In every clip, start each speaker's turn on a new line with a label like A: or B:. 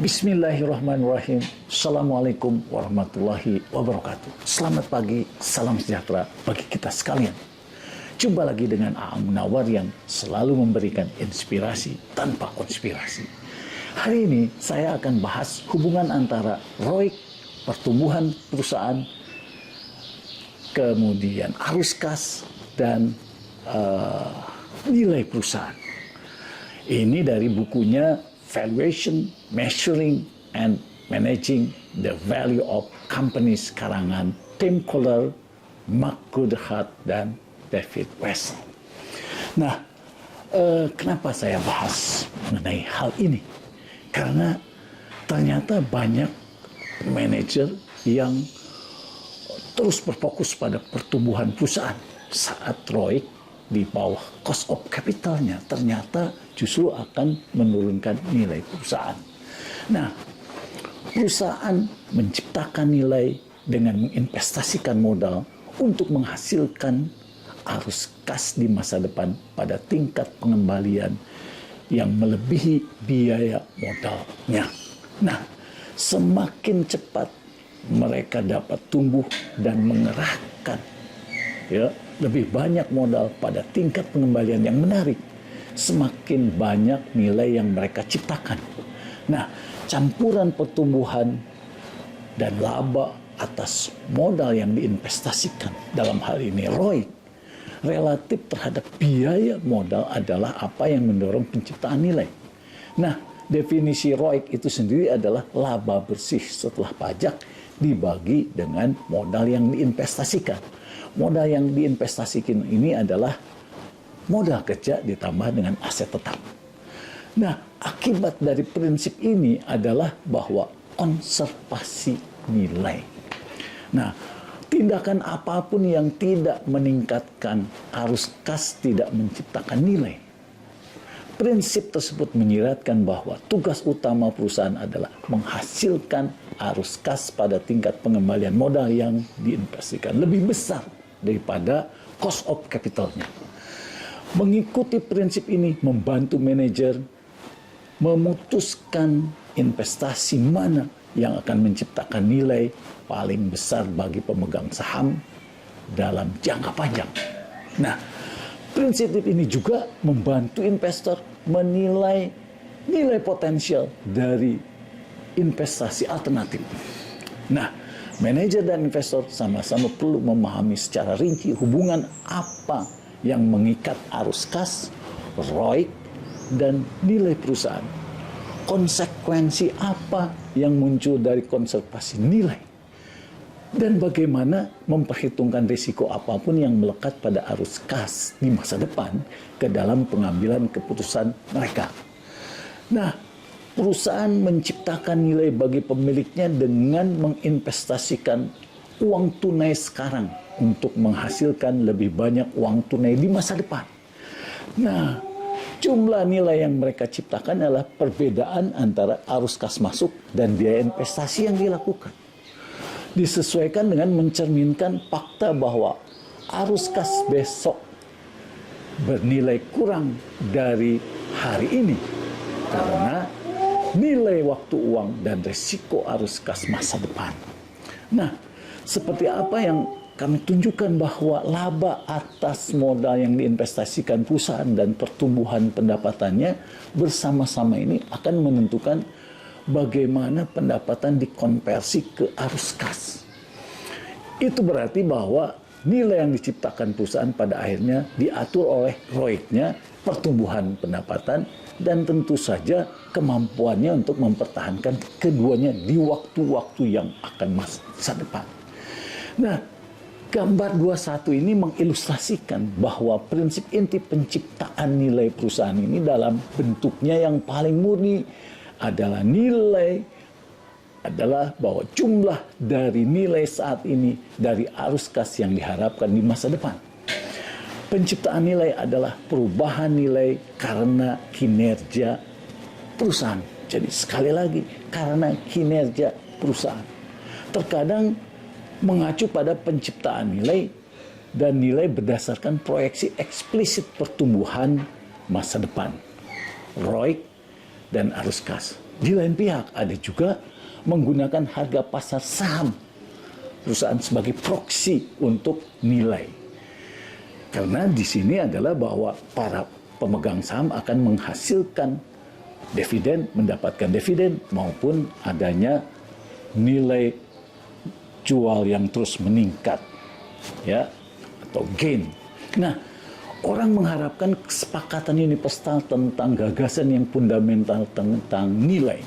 A: Bismillahirrahmanirrahim. Assalamualaikum warahmatullahi wabarakatuh. Selamat pagi, salam sejahtera bagi kita sekalian. Jumpa lagi dengan Aang Munawar yang selalu memberikan inspirasi tanpa konspirasi. Hari ini saya akan bahas hubungan antara ROIC, pertumbuhan perusahaan, kemudian arus kas, dan nilai perusahaan. Ini dari bukunya Valuation, Measuring, and Managing the Value of Companies karangan Tim Keller, Mark Goodhart, dan David Wessel. Nah, kenapa saya bahas mengenai hal ini? Karena ternyata banyak manajer yang terus berfokus pada pertumbuhan perusahaan saat ROIC di bawah cost of capitalnya ternyata justru akan menurunkan nilai perusahaan. Nah, perusahaan menciptakan nilai dengan menginvestasikan modal untuk menghasilkan arus kas di masa depan pada tingkat pengembalian yang melebihi biaya modalnya. Nah, semakin cepat mereka dapat tumbuh dan mengerahkan lebih banyak modal pada tingkat pengembalian yang menarik, semakin banyak nilai yang mereka ciptakan. Nah, campuran pertumbuhan dan laba atas modal yang diinvestasikan, dalam hal ini ROIC, relatif terhadap biaya modal adalah apa yang mendorong penciptaan nilai. Nah, definisi ROIC itu sendiri adalah laba bersih setelah pajak dibagi dengan modal yang diinvestasikan. Modal yang diinvestasikan ini adalah modal kerja ditambah dengan aset tetap. Nah, akibat dari prinsip ini adalah bahwa konservasi nilai. Nah, tindakan apapun yang tidak meningkatkan arus kas tidak menciptakan nilai. Prinsip tersebut menyiratkan bahwa tugas utama perusahaan adalah menghasilkan arus kas pada tingkat pengembalian modal yang diinvestasikan lebih besar daripada cost of capitalnya. Mengikuti prinsip ini membantu manajer memutuskan investasi mana yang akan menciptakan nilai paling besar bagi pemegang saham dalam jangka panjang. Nah, prinsip ini juga membantu investor menilai nilai potensial dari investasi alternatif. Nah, manajer dan investor sama-sama perlu memahami secara rinci hubungan apa yang mengikat arus kas, ROIC, dan nilai perusahaan. Konsekuensi apa yang muncul dari konservasi nilai. Dan bagaimana memperhitungkan risiko apapun yang melekat pada arus kas di masa depan ke dalam pengambilan keputusan mereka. Nah, perusahaan menciptakan nilai bagi pemiliknya dengan menginvestasikan uang tunai sekarang untuk menghasilkan lebih banyak uang tunai di masa depan. Nah, jumlah nilai yang mereka ciptakan adalah perbedaan antara arus kas masuk dan biaya investasi yang dilakukan. Disesuaikan dengan mencerminkan fakta bahwa arus kas besok bernilai kurang dari hari ini karena nilai waktu uang dan risiko arus kas masa depan. Nah, seperti apa yang kami tunjukkan bahwa laba atas modal yang diinvestasikan perusahaan dan pertumbuhan pendapatannya bersama-sama ini akan menentukan bagaimana pendapatan dikonversi ke arus kas. Itu berarti bahwa nilai yang diciptakan perusahaan pada akhirnya diatur oleh ROIC-nya, pertumbuhan pendapatan, dan tentu saja kemampuannya untuk mempertahankan keduanya di waktu-waktu yang akan masa depan. Nah, gambar 21 ini mengilustrasikan bahwa prinsip inti penciptaan nilai perusahaan ini dalam bentuknya yang paling murni adalah bahwa jumlah dari nilai saat ini dari arus kas yang diharapkan di masa depan. Penciptaan nilai adalah perubahan nilai karena kinerja perusahaan. Jadi sekali lagi, karena kinerja perusahaan. Terkadang mengacu pada penciptaan nilai dan nilai berdasarkan proyeksi eksplisit pertumbuhan masa depan, ROIC, dan arus kas. Di lain pihak ada juga menggunakan harga pasar saham perusahaan sebagai proksi untuk nilai. Karena di sini adalah bahwa para pemegang saham akan menghasilkan dividen, mendapatkan dividen maupun adanya nilai jual yang terus meningkat, ya, atau gain. Nah, orang mengharapkan kesepakatan universal tentang gagasan yang fundamental tentang nilai.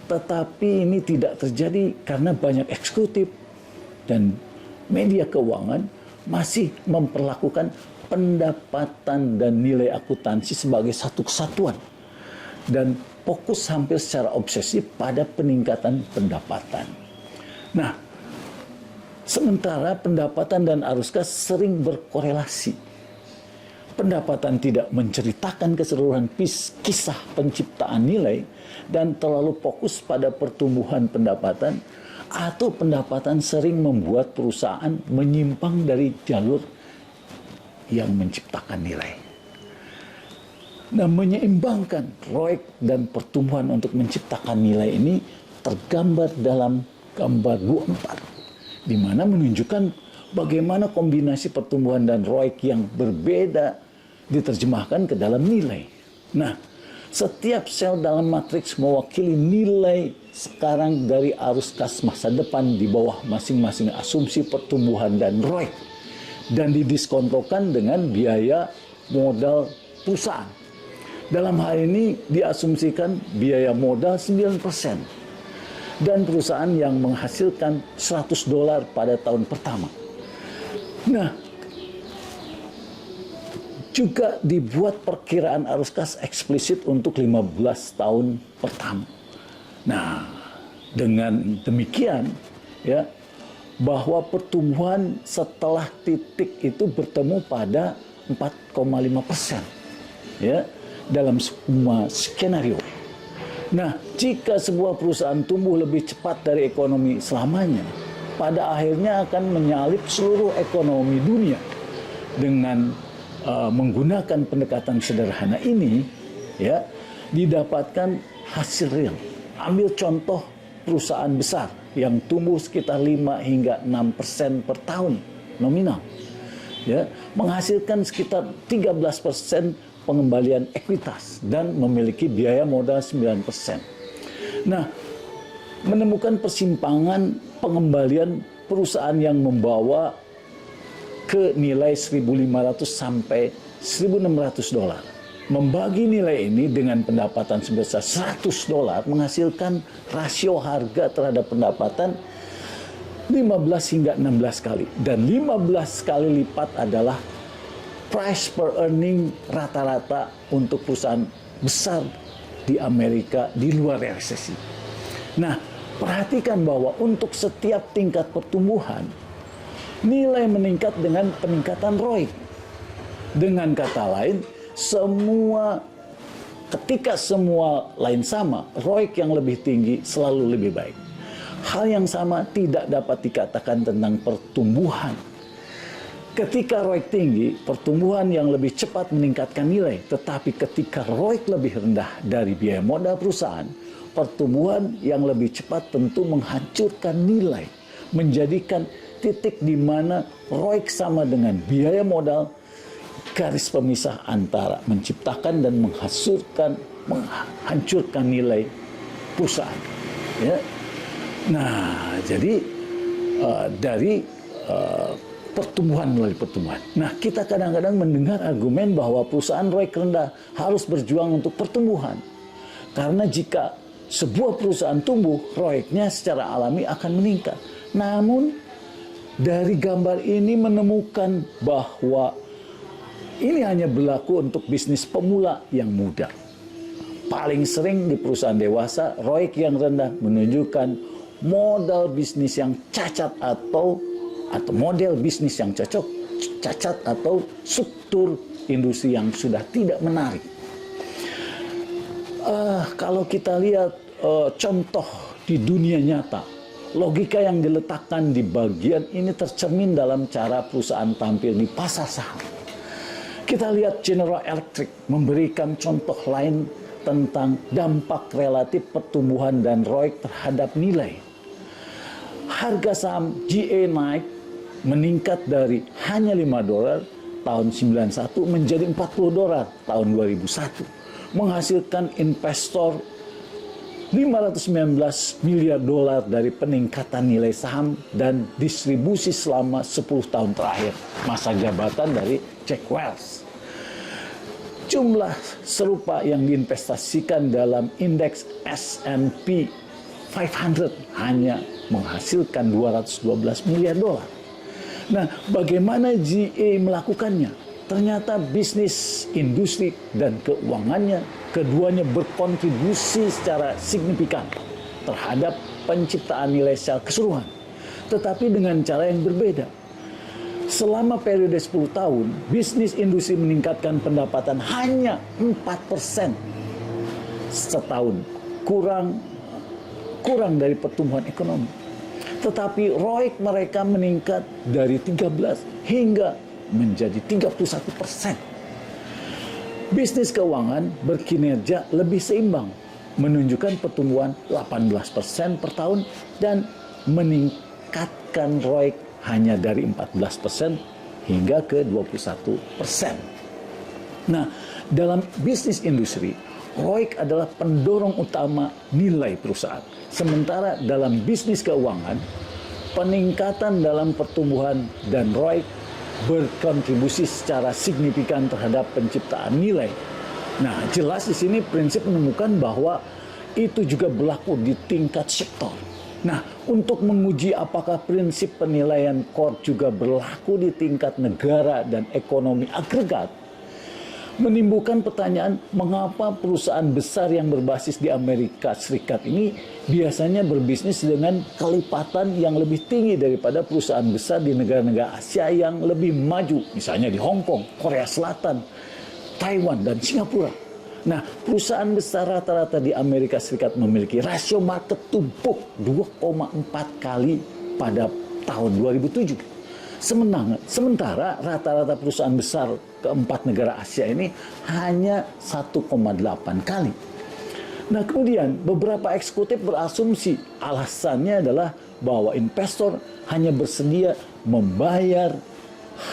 A: Tetapi ini tidak terjadi karena banyak eksekutif dan media keuangan masih memperlakukan pendapatan dan nilai akuntansi sebagai satu kesatuan. Dan fokus hampir secara obsesif pada peningkatan pendapatan. Nah, sementara pendapatan dan arus kas sering berkorelasi. Pendapatan tidak menceritakan keseluruhan kisah penciptaan nilai dan terlalu fokus pada pertumbuhan pendapatan, atau pendapatan sering membuat perusahaan menyimpang dari jalur yang menciptakan nilai. Nah, menyeimbangkan ROIC dan pertumbuhan untuk menciptakan nilai ini tergambar dalam gambar 24, di mana menunjukkan bagaimana kombinasi pertumbuhan dan ROIC yang berbeda diterjemahkan ke dalam nilai. Nah, setiap sel dalam matriks mewakili nilai sekarang dari arus kas masa depan di bawah masing-masing asumsi pertumbuhan dan ROIC, dan didiskontokan dengan biaya modal perusahaan. Dalam hal ini diasumsikan biaya modal 9% dan perusahaan yang menghasilkan $100 pada tahun pertama. Nah, juga dibuat perkiraan arus kas eksplisit untuk 15 tahun pertama. Nah, dengan demikian ya, bahwa pertumbuhan setelah titik itu bertemu pada 4,5%, ya, dalam semua skenario. Nah, jika sebuah perusahaan tumbuh lebih cepat dari ekonomi selamanya, pada akhirnya akan menyalip seluruh ekonomi dunia. Dengan menggunakan pendekatan sederhana ini, ya, didapatkan hasil real. Ambil contoh perusahaan besar yang tumbuh sekitar 5 hingga 6% per tahun nominal, ya, menghasilkan sekitar 13% pengembalian ekuitas dan memiliki biaya modal 9%. Nah, menemukan persimpangan pengembalian perusahaan yang membawa ke nilai 1.500 sampai $1.600. Membagi nilai ini dengan pendapatan sebesar $100 menghasilkan rasio harga terhadap pendapatan 15 hingga 16 kali. Dan 15 kali lipat adalah price per earning rata-rata untuk perusahaan besar di Amerika di luar resesi. Nah, perhatikan bahwa untuk setiap tingkat pertumbuhan, nilai meningkat dengan peningkatan ROIC. Dengan kata lain, ketika semua lain sama, ROIC yang lebih tinggi selalu lebih baik. Hal yang sama tidak dapat dikatakan tentang pertumbuhan. Ketika ROIC tinggi, pertumbuhan yang lebih cepat meningkatkan nilai. Tetapi ketika ROIC lebih rendah dari biaya modal perusahaan, pertumbuhan yang lebih cepat tentu menghancurkan nilai. Menjadikan titik di mana ROIC sama dengan biaya modal, garis pemisah antara menciptakan dan menghancurkan nilai perusahaan. Ya. Nah, jadi dari pertumbuhan melalui pertumbuhan. Nah, kita kadang-kadang mendengar argumen bahwa perusahaan ROIC rendah harus berjuang untuk pertumbuhan. Karena jika sebuah perusahaan tumbuh, ROIC-nya secara alami akan meningkat. Namun, dari gambar ini menemukan bahwa ini hanya berlaku untuk bisnis pemula yang muda. Paling sering di perusahaan dewasa, ROIC yang rendah menunjukkan modal bisnis yang cacat atau model bisnis yang cacat atau struktur industri yang sudah tidak menarik. Kalau kita lihat contoh di dunia nyata, logika yang diletakkan di bagian ini tercermin dalam cara perusahaan tampil di pasar saham. Kita lihat General Electric memberikan contoh lain tentang dampak relatif pertumbuhan dan ROIC terhadap nilai. Harga saham GA naik meningkat dari hanya $5 tahun 91 menjadi $40 tahun 2001, menghasilkan investor $519 miliar dari peningkatan nilai saham dan distribusi selama 10 tahun terakhir masa jabatan dari Jack Welch. Jumlah serupa yang diinvestasikan dalam indeks S&P 500 hanya menghasilkan $212 miliar. Nah, bagaimana GA melakukannya? Ternyata bisnis, industri, dan keuangannya keduanya berkontribusi secara signifikan terhadap penciptaan nilai secara keseluruhan, tetapi dengan cara yang berbeda. Selama periode 10 tahun, bisnis industri meningkatkan pendapatan hanya 4% setahun, kurang dari pertumbuhan ekonomi. Tetapi ROIC mereka meningkat dari 13 hingga menjadi 31%. Bisnis keuangan berkinerja lebih seimbang, menunjukkan pertumbuhan 18% per tahun dan meningkatkan ROIC hanya dari 14% hingga ke 21%. Nah, dalam bisnis industri, ROIC adalah pendorong utama nilai perusahaan. Sementara dalam bisnis keuangan, peningkatan dalam pertumbuhan dan ROIC berkontribusi secara signifikan terhadap penciptaan nilai. Nah, jelas di sini prinsip menemukan bahwa itu juga berlaku di tingkat sektor. Nah, untuk menguji apakah prinsip penilaian core juga berlaku di tingkat negara dan ekonomi agregat, menimbulkan pertanyaan mengapa perusahaan besar yang berbasis di Amerika Serikat ini biasanya berbisnis dengan kelipatan yang lebih tinggi daripada perusahaan besar di negara-negara Asia yang lebih maju, misalnya di Hong Kong, Korea Selatan, Taiwan, dan Singapura. Nah, perusahaan besar rata-rata di Amerika Serikat memiliki rasio market to book 2,4 kali pada tahun 2007. Sementara rata-rata perusahaan besar keempat negara Asia ini hanya 1,8 kali. Nah, kemudian beberapa eksekutif berasumsi alasannya adalah bahwa investor hanya bersedia membayar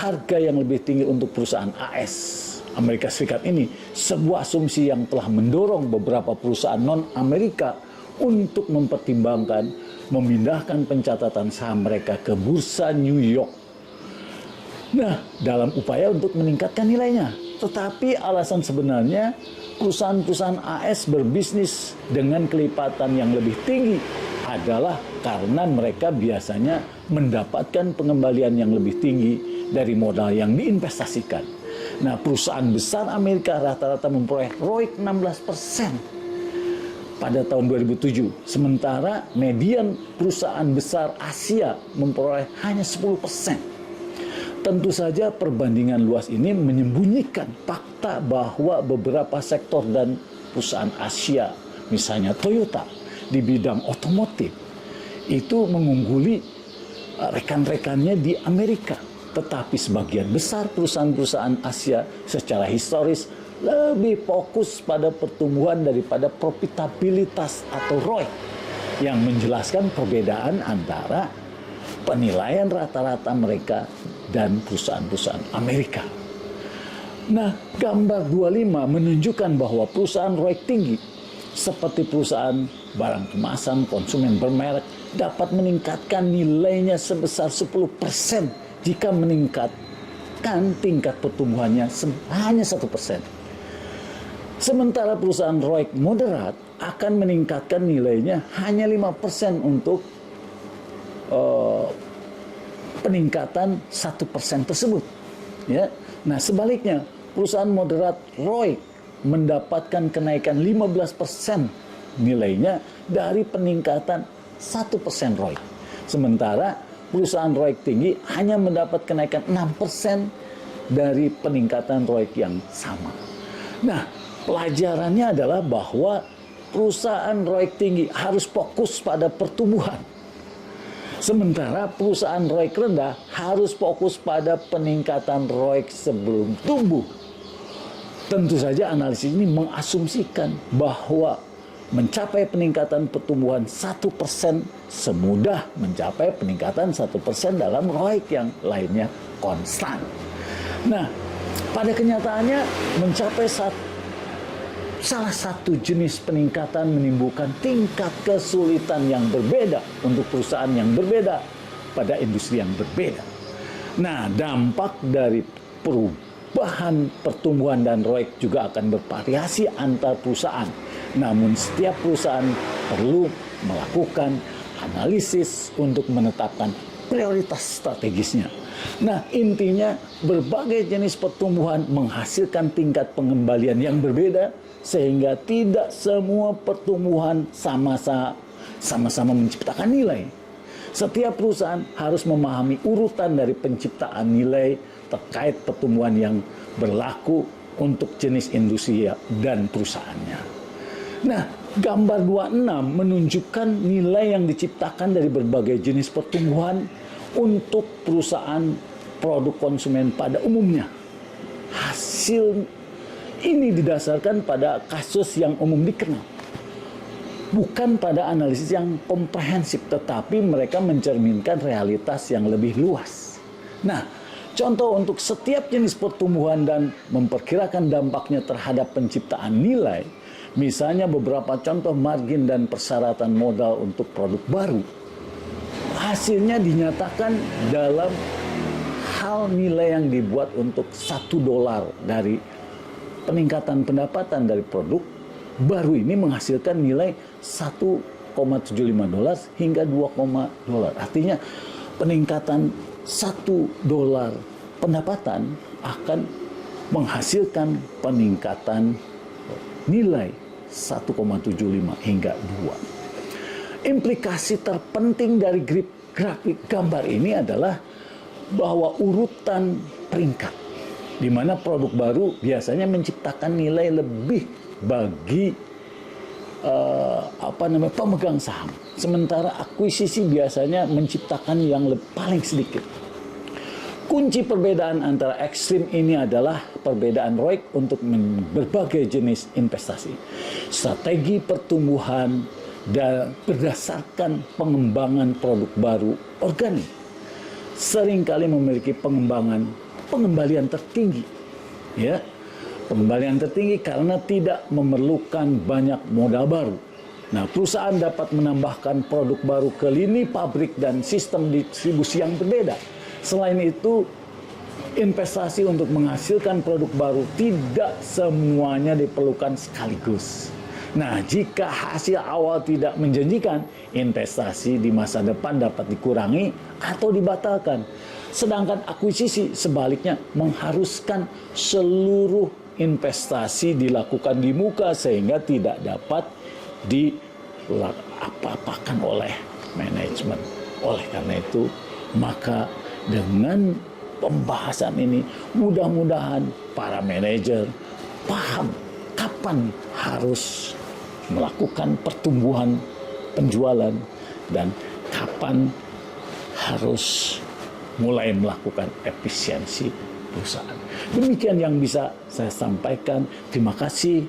A: harga yang lebih tinggi untuk perusahaan AS Amerika Serikat ini, sebuah asumsi yang telah mendorong beberapa perusahaan non-Amerika untuk mempertimbangkan memindahkan pencatatan saham mereka ke bursa New York. Nah, dalam upaya untuk meningkatkan nilainya. Tetapi alasan sebenarnya perusahaan-perusahaan AS berbisnis dengan kelipatan yang lebih tinggi adalah karena mereka biasanya mendapatkan pengembalian yang lebih tinggi dari modal yang diinvestasikan. Nah, perusahaan besar Amerika rata-rata memperoleh ROIC 16% pada tahun 2007. Sementara median perusahaan besar Asia memperoleh hanya 10%. Tentu saja perbandingan luas ini menyembunyikan fakta bahwa beberapa sektor dan perusahaan Asia, misalnya Toyota, di bidang otomotif, itu mengungguli rekan-rekannya di Amerika. Tetapi sebagian besar perusahaan-perusahaan Asia secara historis lebih fokus pada pertumbuhan daripada profitabilitas atau ROIC, yang menjelaskan perbedaan antara penilaian rata-rata mereka dan perusahaan-perusahaan Amerika. Nah, gambar 25 menunjukkan bahwa perusahaan ROIC tinggi seperti perusahaan barang kemasan konsumen bermerek dapat meningkatkan nilainya sebesar 10% jika meningkatkan tingkat pertumbuhannya hanya 1%. Sementara perusahaan ROIC moderat akan meningkatkan nilainya hanya 5% untuk peningkatan 1% tersebut. Ya. Nah, sebaliknya, perusahaan moderat ROIC mendapatkan kenaikan 15% nilainya dari peningkatan 1% ROIC. Sementara perusahaan ROIC tinggi hanya mendapat kenaikan 6% dari peningkatan ROIC yang sama. Nah, pelajarannya adalah bahwa perusahaan ROIC tinggi harus fokus pada pertumbuhan. Sementara perusahaan ROIC rendah harus fokus pada peningkatan ROIC sebelum tumbuh. Tentu saja analisis ini mengasumsikan bahwa mencapai peningkatan pertumbuhan 1% semudah mencapai peningkatan 1% dalam ROIC yang lainnya konstan. Nah, pada kenyataannya mencapai salah satu jenis peningkatan menimbulkan tingkat kesulitan yang berbeda untuk perusahaan yang berbeda pada industri yang berbeda. Nah, dampak dari perubahan pertumbuhan dan ROIC juga akan bervariasi antar perusahaan. Namun setiap perusahaan perlu melakukan analisis untuk menetapkan prioritas strategisnya. Nah, intinya berbagai jenis pertumbuhan menghasilkan tingkat pengembalian yang berbeda sehingga tidak semua pertumbuhan sama-sama menciptakan nilai. Setiap perusahaan harus memahami urutan dari penciptaan nilai terkait pertumbuhan yang berlaku untuk jenis industri dan perusahaannya. Nah, gambar 26 menunjukkan nilai yang diciptakan dari berbagai jenis pertumbuhan untuk perusahaan produk konsumen pada umumnya. Hasil ini didasarkan pada kasus yang umum dikenal. Bukan pada analisis yang komprehensif, tetapi mereka mencerminkan realitas yang lebih luas. Nah, contoh untuk setiap jenis pertumbuhan dan memperkirakan dampaknya terhadap penciptaan nilai, misalnya beberapa contoh margin dan persyaratan modal untuk produk baru. Hasilnya dinyatakan dalam hal nilai yang dibuat untuk $1 dari peningkatan pendapatan dari produk baru ini menghasilkan nilai $1,75 hingga $2, artinya peningkatan $1 pendapatan akan menghasilkan peningkatan nilai 1,75 hingga 2. Implikasi terpenting dari grafik gambar ini adalah bahwa urutan peringkat di mana produk baru biasanya menciptakan nilai lebih bagi pemegang saham, sementara akuisisi biasanya menciptakan yang paling sedikit. Kunci perbedaan antara ekstrim ini adalah perbedaan ROIC untuk berbagai jenis investasi. Strategi pertumbuhan dan berdasarkan pengembangan produk baru organik seringkali memiliki pengembalian tertinggi. Ya, pengembalian tertinggi karena tidak memerlukan banyak modal baru. Nah, perusahaan dapat menambahkan produk baru ke lini pabrik dan sistem distribusi yang berbeda. Selain itu, investasi untuk menghasilkan produk baru tidak semuanya diperlukan sekaligus. Nah, jika hasil awal tidak menjanjikan, investasi di masa depan dapat dikurangi atau dibatalkan. Sedangkan akuisisi sebaliknya mengharuskan seluruh investasi dilakukan di muka sehingga tidak dapat diapa-apakan oleh manajemen. Oleh karena itu, maka dengan pembahasan ini, mudah-mudahan para manajer paham kapan harus melakukan pertumbuhan penjualan dan kapan harus mulai melakukan efisiensi perusahaan. Demikian yang bisa saya sampaikan. Terima kasih.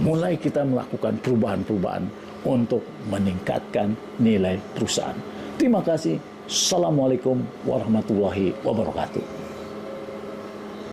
A: Mulai kita melakukan perubahan-perubahan untuk meningkatkan nilai perusahaan. Terima kasih. Assalamualaikum warahmatullahi wabarakatuh.